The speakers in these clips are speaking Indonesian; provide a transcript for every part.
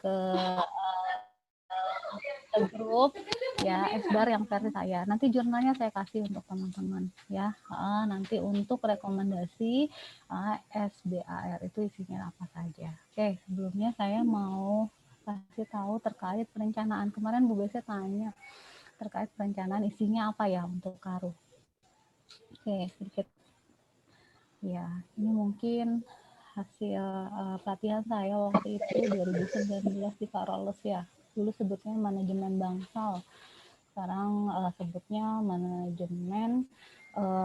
ke grup ya Sbar yang versi saya. Nanti jurnalnya saya kasih untuk teman-teman ya. Nanti untuk rekomendasi SBAR itu isinya apa saja. Oke, sebelumnya saya mau kasih tahu terkait perencanaan. Kemarin Bu Bese tanya terkait perencanaan isinya apa ya untuk Karu. Oke, sedikit. Ya, ini mungkin hasil pelatihan saya waktu itu 2019 di Faroles ya. Dulu sebutnya manajemen bangsal. Sekarang sebutnya manajemen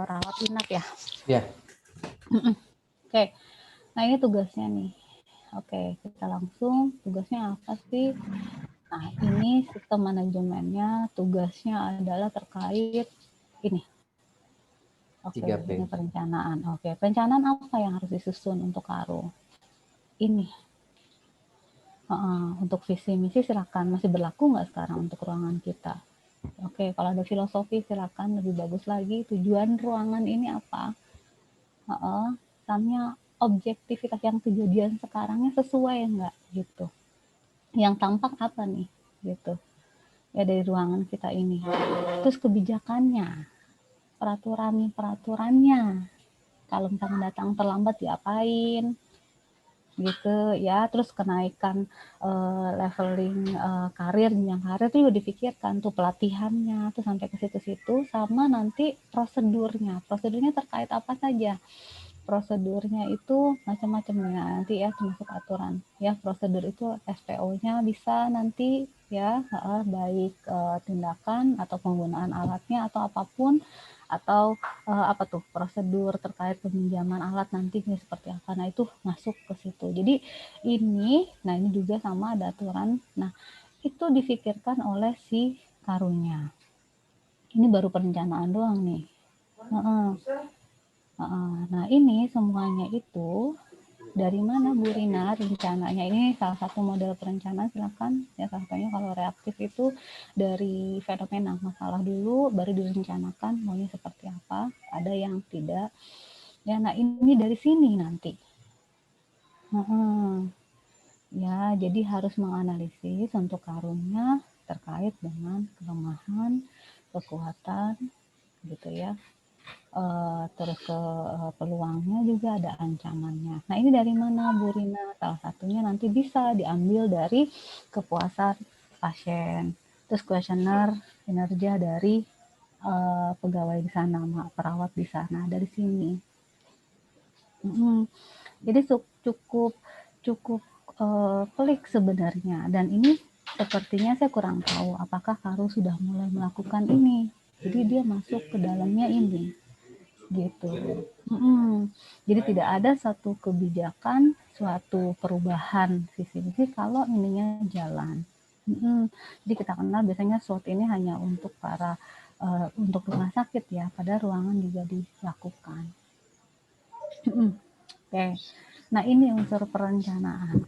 rawat inap ya. Ya. Oke. Nah, ini tugasnya nih. Oke, kita langsung tugasnya apa sih? Nah, ini sistem manajemennya, tugasnya adalah terkait ini. Oke, 3P. ini perencanaan. Oke, perencanaan apa yang harus disusun untuk Karu? Ini. Untuk visi misi silakan, masih berlaku nggak sekarang untuk ruangan kita? Oke, kalau ada filosofi silakan, lebih bagus lagi. Tujuan ruangan ini apa? Sama objektivitas yang kejadian sekarangnya sesuai nggak gitu? Yang tampak apa nih gitu? Ya dari ruangan kita ini. Terus kebijakannya, peraturannya. Kalau misalnya datang terlambat diapain? Gitu ya, terus kenaikan leveling karir, jenjang karir itu juga dipikirkan tuh pelatihannya tuh sampai ke situ-situ, sama nanti prosedurnya terkait apa saja. Prosedurnya itu macam-macam ya nanti ya, termasuk aturan ya. Prosedur itu SPO-nya bisa nanti ya, baik tindakan atau penggunaan alatnya atau apapun, atau apa tuh prosedur terkait peminjaman alat nanti seperti apa. Nah, itu masuk ke situ. Jadi ini juga sama ada aturan. Nah, itu difikirkan oleh si Karunya. Ini baru perencanaan doang nih. Nah, ini semuanya itu dari mana Bu Rina rencananya? Ini salah satu model perencanaan, silakan ya. Salah satunya kalau reaktif itu dari fenomena masalah dulu baru direncanakan maunya seperti apa, ada yang tidak ya. Nah, ini dari sini nanti ya, jadi harus menganalisis untuk Karunya terkait dengan kelemahan, kekuatan gitu ya. Terus ke peluangnya juga ada ancamannya. Nah, ini dari mana Bu Rina? Salah satunya nanti bisa diambil dari kepuasan pasien, terus kuesioner kinerja dari pegawai di sana, perawat di sana, dari sini. Jadi cukup pelik sebenarnya, dan ini sepertinya saya kurang tahu apakah Karu sudah mulai melakukan ini. Jadi dia masuk ke dalamnya ini. Gitu. Jadi tidak ada satu kebijakan, suatu perubahan visi misi kalau ininya jalan. Jadi kita kenal biasanya SWOT ini hanya untuk para untuk rumah sakit ya, pada ruangan juga dilakukan. Oke. Nah, ini unsur perencanaan.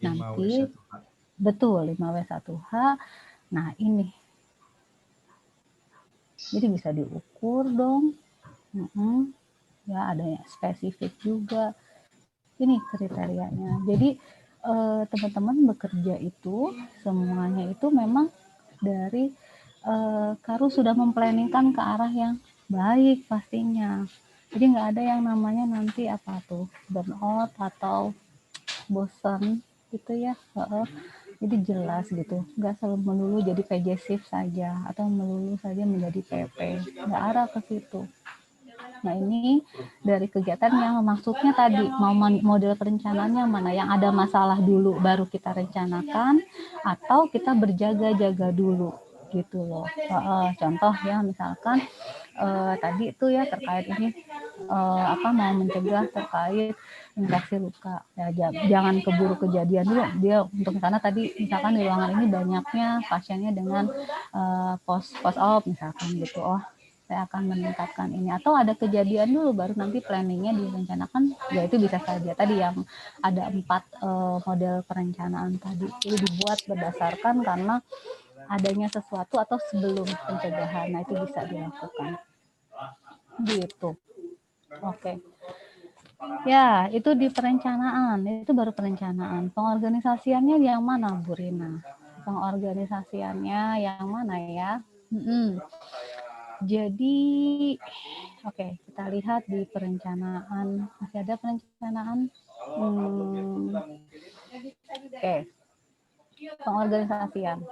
Nanti betul 5W1H. Nah, ini jadi bisa diukur dong. Ya, ada yang spesifik juga. Ini kriterianya. Jadi teman-teman bekerja itu semuanya itu memang dari Karu sudah memplanningkan ke arah yang baik pastinya. Jadi nggak ada yang namanya nanti apa tuh burnout atau bosan gitu ya. Jadi jelas gitu, nggak selalu melulu jadi PJ shift saja atau melulu saja menjadi PP, nggak arah ke situ. Nah, ini dari kegiatan yang maksudnya tadi mau model perencanaannya mana, yang ada masalah dulu baru kita rencanakan atau kita berjaga-jaga dulu gitu loh. Contoh ya, misalkan tadi itu ya terkait ini mau mencegah terkait infeksi luka ya, jangan keburu kejadian dulu dia. Untuk karena tadi misalkan di ruangan ini banyaknya pasiennya dengan post op misalkan gitu, saya akan meningkatkan ini, atau ada kejadian dulu baru nanti planningnya direncanakan ya. Itu bisa saja tadi yang ada 4 model perencanaan tadi itu dibuat berdasarkan karena adanya sesuatu atau sebelum pencegahan. Nah, itu bisa dilakukan gitu. Oke. Ya, itu di perencanaan, itu baru perencanaan. Pengorganisasiannya yang mana, Bu Rina? Pengorganisasiannya yang mana ya? Jadi, oke, kita lihat di perencanaan. Masih ada perencanaan? Oke, pengorganisasian.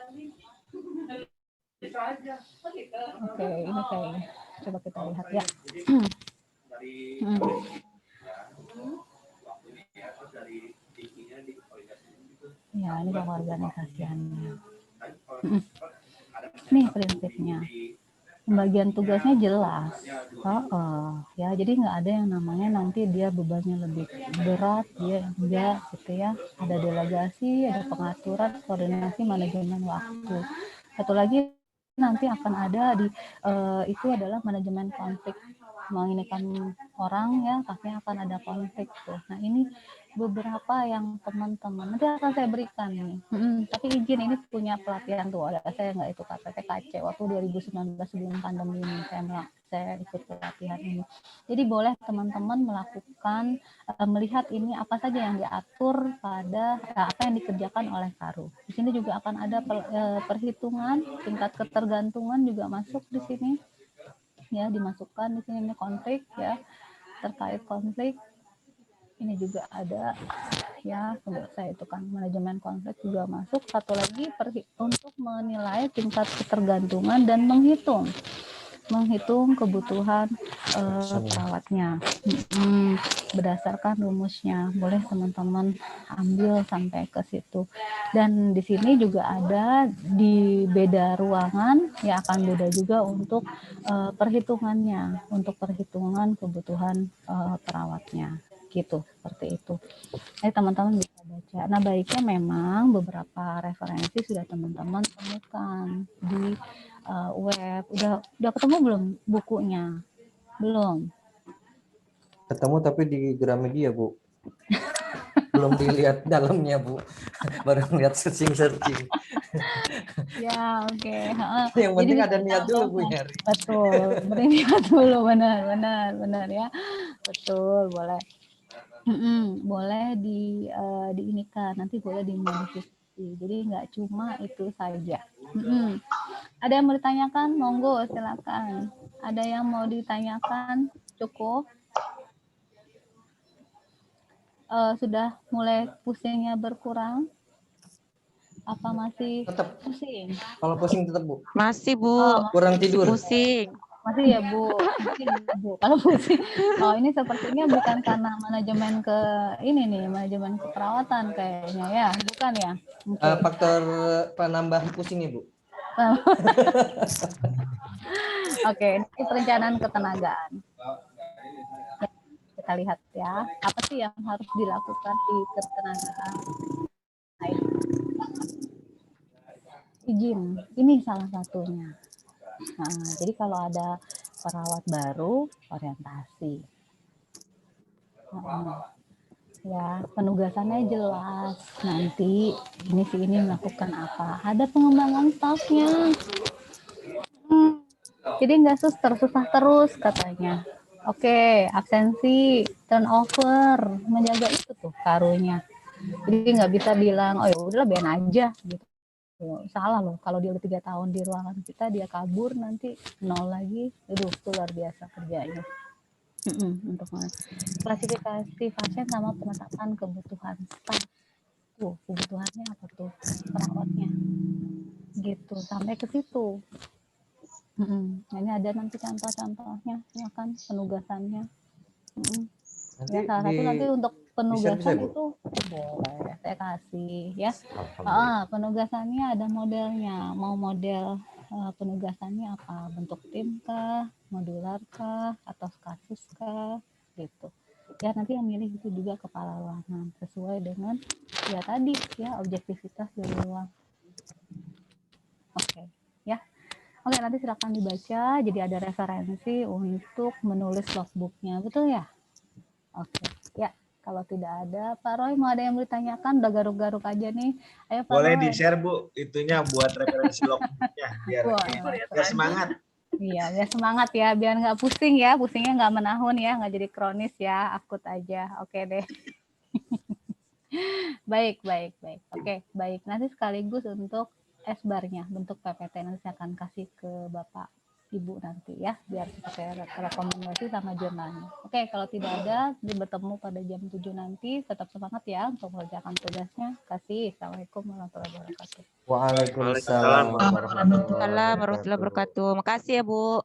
Oke, ini kayaknya. Coba kita lihat ya. Ya, ini pengorganisasiannya. Nih prinsipnya. Pembagian tugasnya jelas. Ya, jadi nggak ada yang namanya nanti dia bebannya lebih berat, dia enggak gitu ya. Ada delegasi, ada pengaturan, koordinasi, manajemen waktu. Satu lagi nanti akan ada di itu adalah manajemen konflik. Menginikan orang ya, pasti akan ada konflik tuh. Nah, ini beberapa yang teman-teman nanti akan saya berikan nih. Tapi izin ini punya pelatihan tuh, ada saya nggak itu KPPKC waktu 2019 sebelum pandemi ini saya ikut pelatihan ini. Jadi boleh teman-teman melakukan melihat ini apa saja yang diatur pada apa yang dikerjakan oleh Karu. Di sini juga akan ada perhitungan tingkat ketergantungan juga masuk di sini. Ya, dimasukkan di sini konflik ya, terkait konflik ini juga ada ya, saya itu kan manajemen konflik juga masuk. Satu lagi untuk menilai tingkat ketergantungan dan menghitung kebutuhan perawatnya berdasarkan rumusnya. Boleh teman-teman ambil sampai ke situ. Dan di sini juga ada di beda ruangan ya, akan beda juga untuk perhitungannya, untuk perhitungan kebutuhan perawatnya gitu, seperti itu. Teman-teman bisa baca. Nah, baiknya memang beberapa referensi sudah teman-teman temukan di web. Udah ketemu belum bukunya? Belum. Ketemu tapi di Gramedia, Bu. Belum dilihat dalamnya, Bu. Baru lihat searching. Ya, oke. Yang Jadi penting bisa ada niat dulu, Bu, contohnya. nyari. Betul. Penting niat dulu, benar ya. Betul, boleh. Boleh diinikan, nanti boleh dimodifikasi. Jadi nggak cuma itu saja. Ada yang mau ditanyakan? Monggo, silakan. Ada yang mau ditanyakan? Cukup? Sudah mulai pusingnya berkurang? Apa masih Tetap. pusing? Kalau pusing tetap, Bu. Masih, Bu. Kurang tidur. Pusing. Masih ya, Bu. Pusing, Bu. Kalau pusing, ini sepertinya bukan karena manajemen manajemen keperawatan kayaknya ya, bukan ya? Okay. Faktor penambah pusingnya, Bu. Oke, ini perencanaan ketenagaan. Kita lihat ya, apa sih yang harus dilakukan di ketenagaan? Izin, ini salah satunya. Nah, jadi kalau ada perawat baru, orientasi. Ya, penugasannya jelas. Nanti ini melakukan apa? Ada pengembangan staffnya. Jadi nggak susah terus katanya. Oke, absensi, turnover, menjaga itu tuh karunya. Jadi nggak bisa bilang, oh ya udahlah biar aja gitu. Salah loh, kalau dia udah 3 tahun di ruangan kita, dia kabur nanti 0 lagi, aduh itu luar biasa kerjanya. Untuk klasifikasi pasien sama penetapan kebutuhan staff. Kebutuhannya apa tuh perawatnya, gitu sampai ke situ. Nah, ini ada nanti contoh-contohnya, silakan penugasannya. Ya, salah satu nanti untuk penugasan itu boleh saya kasih ya. Penugasannya ada modelnya. Mau model penugasannya apa? Bentuk tim kah, modular kah, atau kasus kah, gitu. Ya nanti yang milih itu juga kepala ruangan sesuai dengan ya tadi ya objektivitas dari ruang. Oke, ya. Oke, nanti silakan dibaca. Jadi ada referensi untuk menulis logbooknya, betul ya? Oke, ya. Kalau tidak ada, Pak Roy mau ada yang mau ditanyakan? Udah garuk-garuk aja nih. Ayo Pak Boleh Roy. di-share, Bu, itunya buat referensi logbooknya biar semangat. Iya, biar semangat ya, biar nggak pusing ya, pusingnya nggak menahun ya, nggak jadi kronis ya, akut aja. Oke deh. Baik, baik, baik. Oke, baik. Nanti sekaligus untuk S-barnya, bentuk PPT nanti saya akan kasih ke Bapak Ibu nanti ya, biar kita rekomendasi sama jurnalnya. Oke, kalau tidak ada, bertemu pada jam 7 nanti, tetap semangat ya untuk mengerjakan tugasnya. Kasih. Assalamualaikum warahmatullahi wabarakatuh. Waalaikumsalam warahmatullahi Waalaikumsalam warahmatullahi wabarakatuh. wabarakatuh. Makasih ya Bu.